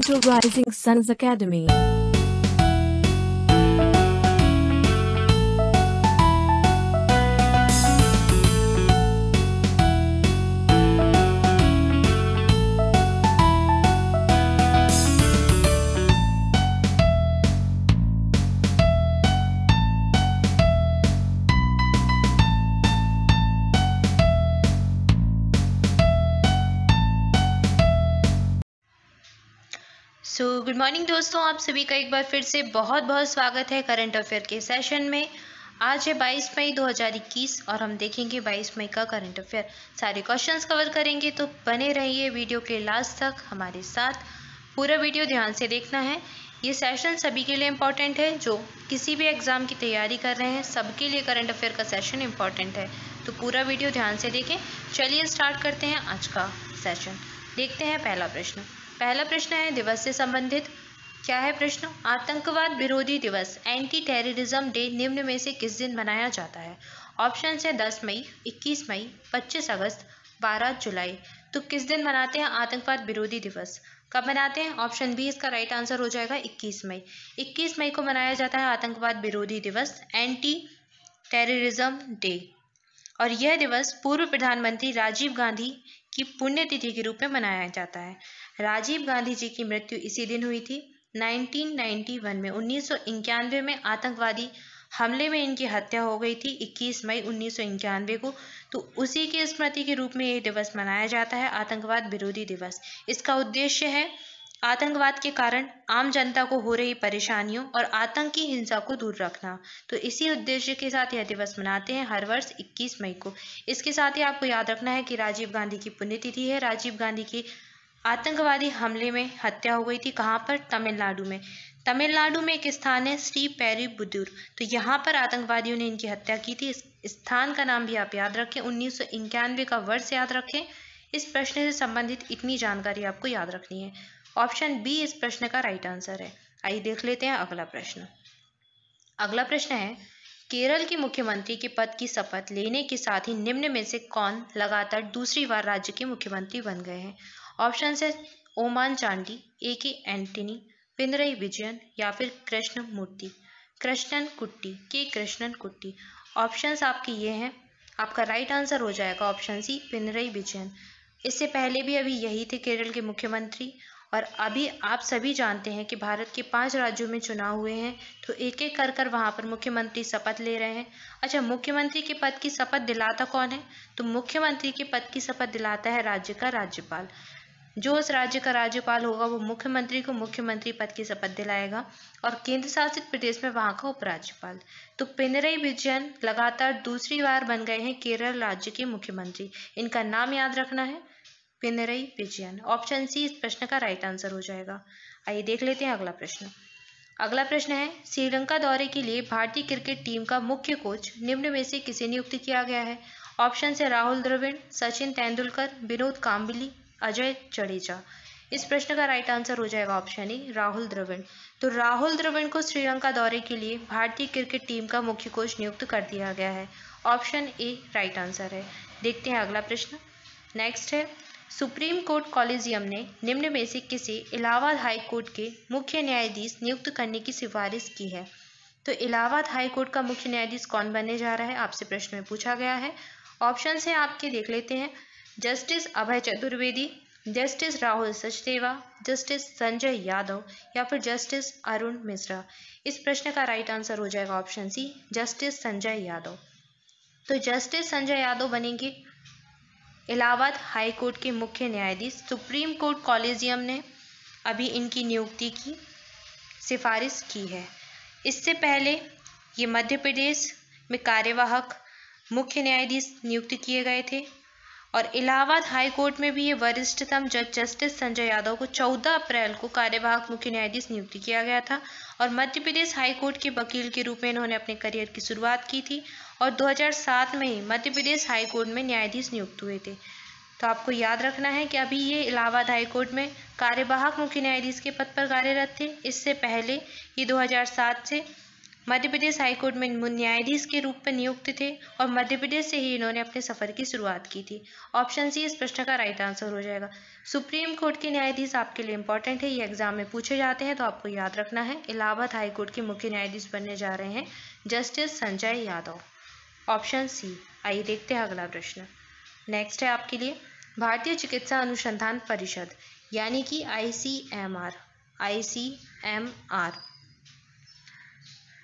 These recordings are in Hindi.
to Rising Suns Academy. Good morning दोस्तों, आप सभी का एक बार फिर से बहुत बहुत स्वागत है करंट अफेयर के सेशन में। आज है 22 मई 2021 और हम देखेंगे 22 मई का करंट अफेयर। सारे क्वेश्चंस कवर करेंगे, तो बने रहिए वीडियो के लास्ट तक हमारे साथ। पूरा वीडियो ध्यान से देखना है। ये सेशन सभी के लिए इम्पॉर्टेंट है, जो किसी भी एग्जाम की तैयारी कर रहे हैं सबके लिए करंट अफेयर का सेशन इम्पॉर्टेंट है, तो पूरा वीडियो ध्यान से देखें। चलिए स्टार्ट करते हैं आज का सेशन। देखते हैं पहला प्रश्न। पहला प्रश्न है दिवस से संबंधित। क्या है प्रश्न? आतंकवाद विरोधी दिवस एंटी टेररिज्म डे निम्न में से किस दिन मनाया जाता है? ऑप्शन है 10 मई, 21 मई, 25 अगस्त, 12 जुलाई। तो किस दिन मनाते हैं आतंकवाद विरोधी दिवस? कब मनाते हैं? ऑप्शन बी इसका राइट आंसर हो जाएगा 21 मई। 21 मई को मनाया जाता है आतंकवाद विरोधी दिवस एंटी टेररिज्म डे, और यह दिवस पूर्व प्रधानमंत्री राजीव गांधी की पुण्यतिथि के रूप में मनाया जाता है। राजीव गांधी जी की मृत्यु इसी दिन हुई थी 1991 में। 1991 में आतंकवादी हमले में इनकी हत्या हो गई थी 21 मई 1991 को। तो उसी की स्मृति के रूप में यह दिवस मनाया जाता है आतंकवाद विरोधी दिवस। इसका उद्देश्य है आतंकवाद के कारण आम जनता को हो रही परेशानियों और आतंकी हिंसा को दूर रखना। तो इसी उद्देश्य के साथ यह दिवस मनाते हैं हर वर्ष 21 मई को। इसके साथ ही आपको याद रखना है कि राजीव गांधी की पुण्यतिथि है। राजीव गांधी की आतंकवादी हमले में हत्या हो गई थी। कहाँ पर? तमिलनाडु में। तमिलनाडु में एक स्थान है श्री पेरुम्बदूर, तो यहाँ पर आतंकवादियों ने इनकी हत्या की थी। इस स्थान का नाम भी आप याद रखें। 1991 का वर्ष याद रखें। इस प्रश्न से संबंधित इतनी जानकारी आपको याद रखनी है। ऑप्शन बी इस प्रश्न का राइट आंसर है। आइए देख लेते हैं अगला प्रश्न। अगला प्रश्न है केरल के मुख्यमंत्री के पद की शपथ लेने के साथ ही निम्न में से कौन लगातार दूसरी बार राज्य के मुख्यमंत्री बन गए हैं? ऑप्शन है ओमान चांडी, A.K. एंटनी, पिनरई विजयन या फिर कृष्णन कुट्टी। ऑप्शंस आपके ये हैं। आपका राइट आंसर हो जाएगा ऑप्शन सी पिनरई विजयन। इससे पहले भी अभी यही थे केरल के मुख्यमंत्री, और अभी आप सभी जानते हैं कि भारत के 5 राज्यों में चुनाव हुए हैं, तो एक एक कर वहां पर मुख्यमंत्री शपथ ले रहे हैं। अच्छा, मुख्यमंत्री के पद की शपथ दिलाता कौन है? तो मुख्यमंत्री के पद की शपथ दिलाता है राज्य का राज्यपाल। जो उस राज्य का राज्यपाल होगा वो मुख्यमंत्री को मुख्यमंत्री पद की शपथ दिलाएगा, और केंद्र शासित प्रदेश में वहां का उपराज्यपाल। तो पिनरई विजयन लगातार दूसरी बार बन गए हैं केरल राज्य के मुख्यमंत्री। इनका नाम याद रखना है, पिनरई विजयन। ऑप्शन सी इस प्रश्न का राइट आंसर हो जाएगा। आइए देख लेते हैं अगला प्रश्न। अगला प्रश्न है श्रीलंका दौरे के लिए भारतीय क्रिकेट टीम का मुख्य कोच निम्न में से किसे नियुक्त किया गया है? ऑप्शन है राहुल द्रविड़, सचिन तेंदुलकर, विनोद कांबली, अजय जडेजा। इस प्रश्न का राइट आंसर हो जाएगा ऑप्शन ए राहुल द्रविड़। तो राहुल द्रविड़ को श्रीलंका दौरे के लिए भारतीय क्रिकेट टीम का मुख्य कोच नियुक्त कर दिया गया है। ऑप्शन ए राइट आंसर है। देखते हैं अगला प्रश्न। नेक्स्ट है सुप्रीम कोर्ट कॉलेजियम ने निम्न में से किसे इलाहाबाद हाई कोर्ट के मुख्य न्यायाधीश नियुक्त करने की सिफारिश की है? तो इलाहाबाद हाई कोर्ट का मुख्य न्यायाधीश कौन बनने जा रहा है, आपसे प्रश्न में पूछा गया है। ऑप्शन है आपके देख लेते हैं। जस्टिस अभय चतुर्वेदी, जस्टिस राहुल सचदेवा, जस्टिस संजय यादव या फिर जस्टिस अरुण मिश्रा। इस प्रश्न का राइट आंसर हो जाएगा option C justice Sanjay Yadav. तो जस्टिस संजय यादव बनेंगे इलाहाबाद हाई कोर्ट के मुख्य न्यायाधीश। सुप्रीम कोर्ट कॉलेजियम ने अभी इनकी नियुक्ति की सिफारिश की है। इससे पहले ये मध्य प्रदेश में कार्यवाहक मुख्य न्यायाधीश नियुक्त किए गए थे, और इलाहाबाद हाई कोर्ट में भी ये वरिष्ठतम जज जस्टिस संजय यादव को 14 अप्रैल को कार्यवाहक मुख्य न्यायाधीश नियुक्त किया गया था, और मध्य प्रदेश हाई कोर्ट के वकील के रूप में इन्होंने अपने करियर की शुरुआत की थी, और 2007 में ही मध्य प्रदेश हाई कोर्ट में न्यायाधीश नियुक्त हुए थे। तो आपको याद रखना है कि अभी ये इलाहाबाद हाई कोर्ट में कार्यवाहक मुख्य न्यायाधीश के पद पर कार्यरत थे। इससे पहले ये 2007 से मध्य प्रदेश हाईकोर्ट में न्यायाधीश के रूप में नियुक्त थे और मध्य प्रदेश से ही इन्होंने अपने सफर की शुरुआत की थी। ऑप्शन सी इस प्रश्न का राइट आंसर हो जाएगा। सुप्रीम कोर्ट के न्यायाधीश आपके लिए इंपॉर्टेंट है, ये एग्जाम में पूछे जाते हैं तो आपको याद रखना है। इलाहाबाद हाईकोर्ट के मुख्य न्यायाधीश बनने जा रहे हैं justice Sanjay Yadav. Option C. आइए देखते हैं अगला प्रश्न। नेक्स्ट है आपके लिए भारतीय चिकित्सा अनुसंधान परिषद यानी कि ICMR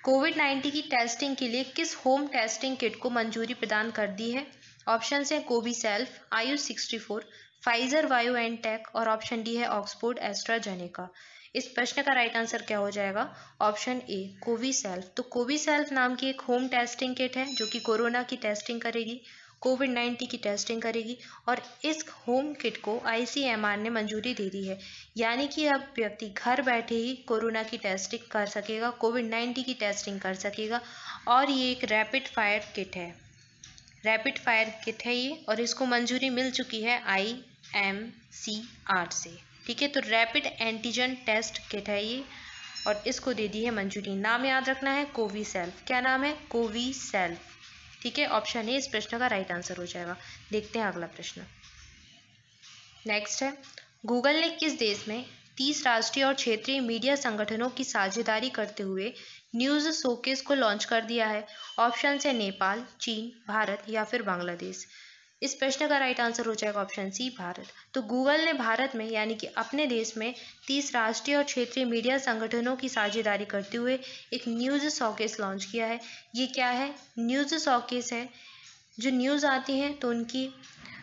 कोविड-19 की टेस्टिंग के लिए किस होम टेस्टिंग किट को मंजूरी प्रदान कर दी है? ऑप्शन है कोविसेल्फ, आयुष 64, फाइजर बायोएनटेक और ऑप्शन डी है ऑक्सफोर्ड एस्ट्राजेनेका। इस प्रश्न का राइट आंसर क्या हो जाएगा? Option A CoviSelf. तो कोविसेल्फ नाम की एक होम टेस्टिंग किट है जो कि कोरोना की टेस्टिंग करेगी, कोविड-19 की टेस्टिंग करेगी और इस होम किट को ICMR ने मंजूरी दे दी है। यानी कि अब व्यक्ति घर बैठे ही कोरोना की टेस्टिंग कर सकेगा, कोविड-19 की टेस्टिंग कर सकेगा और ये एक रैपिड फायर किट है। रैपिड फायर किट है ये और इसको मंजूरी मिल चुकी है IMCR से। ठीक है, तो रैपिड एंटीजन टेस्ट किट है ये और इसको दे दी है मंजूरी। नाम याद रखना है कोविसेल्फ। क्या नाम है? कोविसेल्फ। ठीक है, ऑप्शन ए इस प्रश्न का राइट आंसर हो जाएगा। देखते हैं अगला प्रश्न। नेक्स्ट है गूगल ने किस देश में 30 राष्ट्रीय और क्षेत्रीय मीडिया संगठनों की साझेदारी करते हुए न्यूज़ शोकेस को लॉन्च कर दिया है? ऑप्शन है नेपाल, चीन, भारत या फिर बांग्लादेश। इस प्रश्न का राइट आंसर हो जाएगा ऑप्शन सी भारत। तो गूगल ने भारत में यानी कि अपने देश में 30 राष्ट्रीय और क्षेत्रीय मीडिया संगठनों की साझेदारी करते हुए एक न्यूज़ शोकेस लॉन्च किया है। ये क्या है? न्यूज़ शोकेस है। जो न्यूज़ आती हैं तो उनकी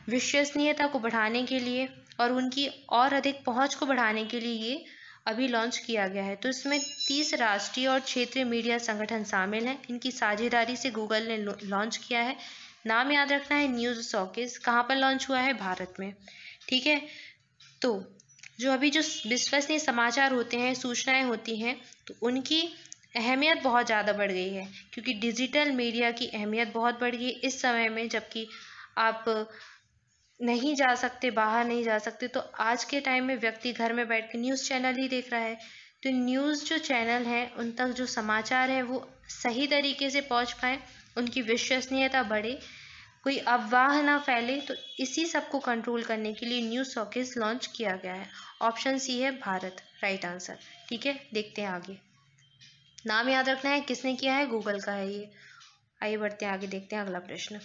विश्वसनीयता को बढ़ाने के लिए और उनकी और अधिक पहुंच को बढ़ाने के लिए ये अभी लॉन्च किया गया है। तो इसमें 30 राष्ट्रीय और क्षेत्रीय मीडिया संगठन शामिल हैं। इनकी साझेदारी से गूगल ने लॉन्च किया है। नाम याद रखना है न्यूज़ शोकेस। कहाँ पर लॉन्च हुआ है? भारत में। ठीक है, तो जो अभी जो विश्वसनीय समाचार होते हैं, सूचनाएं होती हैं, तो उनकी अहमियत बहुत ज़्यादा बढ़ गई है क्योंकि डिजिटल मीडिया की अहमियत बहुत बढ़ गई इस समय में। जबकि आप नहीं जा सकते, बाहर नहीं जा सकते, तो आज के टाइम में व्यक्ति घर में बैठ के न्यूज़ चैनल ही देख रहा है। तो न्यूज़ जो चैनल हैं उन तक जो समाचार है वो सही तरीके से पहुंच पाए, उनकी विश्वसनीयता बढ़े, कोई अफवाह ना फैले। तो इसी सब को कंट्रोल करने के लिए न्यूज़ शोकेस लॉन्च किया गया है। ऑप्शन सी है भारत राइट आंसर। ठीक है, देखते हैं आगे। नाम याद रखना है किसने किया है? गूगल का है ये। आइए बढ़ते हैं आगे, देखते हैं अगला प्रश्न।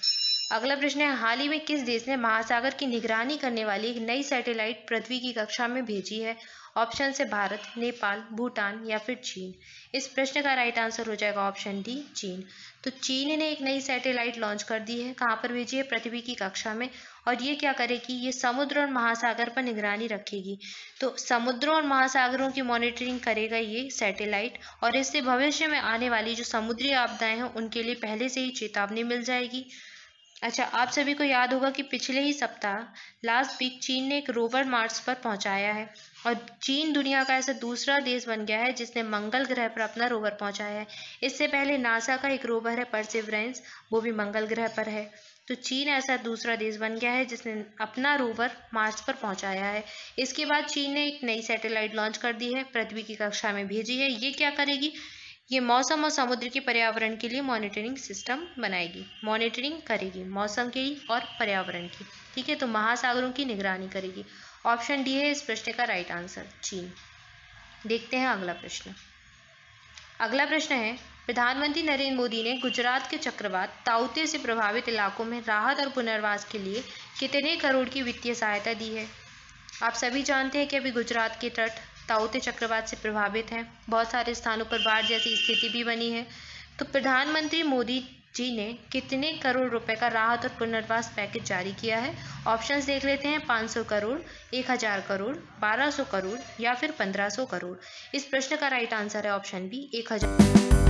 अगला प्रश्न है हाल ही में किस देश ने महासागर की निगरानी करने वाली एक नई सैटेलाइट पृथ्वी की कक्षा में भेजी है? ऑप्शन से भारत, नेपाल, भूटान या फिर चीन। इस प्रश्न का राइट आंसर हो जाएगा ऑप्शन डी चीन। तो चीन ने एक नई सैटेलाइट लॉन्च कर दी है। कहाँ पर भेजी है? पृथ्वी की कक्षा में। और ये क्या करेगी? ये समुद्र और महासागर पर निगरानी रखेगी। तो समुद्रों और महासागरों की मॉनिटरिंग करेगा ये सैटेलाइट और इससे भविष्य में आने वाली जो समुद्री आपदाएं हैं उनके लिए पहले से ही चेतावनी मिल जाएगी। अच्छा, आप सभी को याद होगा कि पिछले ही सप्ताह लास्ट वीक चीन ने एक रोवर मार्स पर पहुंचाया है और चीन दुनिया का ऐसा दूसरा देश बन गया है जिसने मंगल ग्रह पर अपना रोवर पहुंचाया है। इससे पहले नासा का एक रोवर है परसेवरेंस, वो भी मंगल ग्रह पर है। तो चीन ऐसा दूसरा देश बन गया है जिसने अपना रोवर मार्स पर पहुंचाया है। इसके बाद चीन ने एक नई सैटेलाइट लॉन्च कर दी है, पृथ्वी की कक्षा में भेजी है। ये क्या करेगी? ये मौसम और समुद्र के पर्यावरण के लिए मॉनिटरिंग सिस्टम बनाएगी, मॉनिटरिंग करेगी मौसम की और पर्यावरण की। ठीक है, तो महासागरों की निगरानी करेगी। ऑप्शन डी है इस प्रश्न का राइट आंसर चीन। देखते हैं अगला प्रश्न। अगला प्रश्न है प्रधानमंत्री नरेंद्र मोदी ने गुजरात के चक्रवात ताउते से प्रभावित इलाकों में राहत और पुनर्वास के लिए कितने करोड़ की वित्तीय सहायता दी है? आप सभी जानते हैं कि अभी गुजरात के तट ताउते चक्रवात से प्रभावित हैं। बहुत सारे स्थानों पर बाढ़ जैसी स्थिति भी बनी है। तो प्रधानमंत्री मोदी जी ने कितने करोड़ रुपए का राहत और पुनर्वास पैकेज जारी किया है? ऑप्शंस देख लेते हैं। 500 करोड़, 1000 करोड़, 1200 करोड़ या फिर 1500 करोड़। इस प्रश्न का राइट आंसर है ऑप्शन बी 1000।